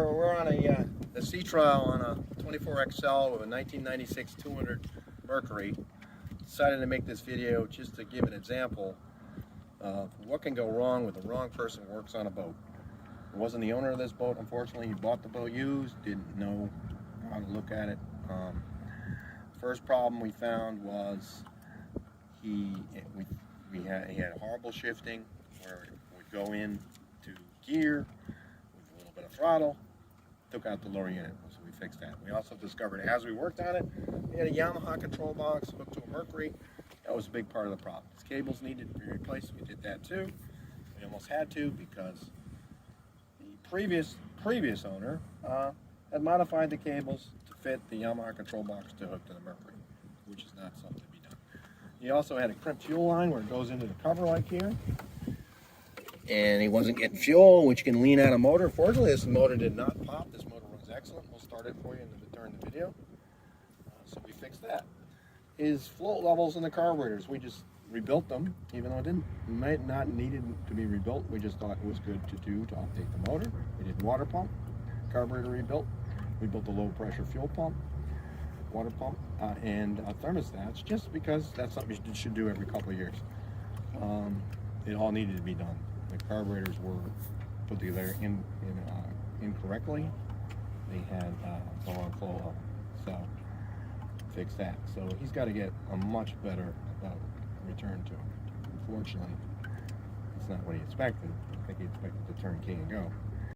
We're on a sea trial on a 24XL with a 1996 200 Mercury. Decided to make this video just to give an example of what can go wrong when the wrong person works on a boat. It wasn't the owner of this boat, unfortunately. He bought the boat used, didn't know how to look at it. First problem we found was he had horrible shifting, where it would go into gear with a little bit of throttle, took out the lower unit, so we fixed that. We also discovered as we worked on it, we had a Yamaha control box hooked to a Mercury. That was a big part of the problem. His cables needed to be replaced. We did that too. We almost had to because the previous owner had modified the cables to fit the Yamaha control box to hook to the Mercury, which is not something to be done. He also had a crimped fuel line where it goes into the cover like here. And he wasn't getting fuel, which can lean out a motor. Fortunately, this motor did not pop. This motor runs excellent. We'll start it for you during the video. So we fixed that. His float levels in the carburetors, we just rebuilt them, even though it might not needed to be rebuilt. We just thought it was good to do to update the motor. We did water pump, carburetor rebuilt. We built a low pressure fuel pump, water pump, and thermostats, just because that's something you should do every couple of years. It all needed to be done. The carburetors were put together incorrectly. They had the wrong flow level, so fix that. So he's got to get a much better return to him. Unfortunately, it's not what he expected. I think he expected to turn key and go.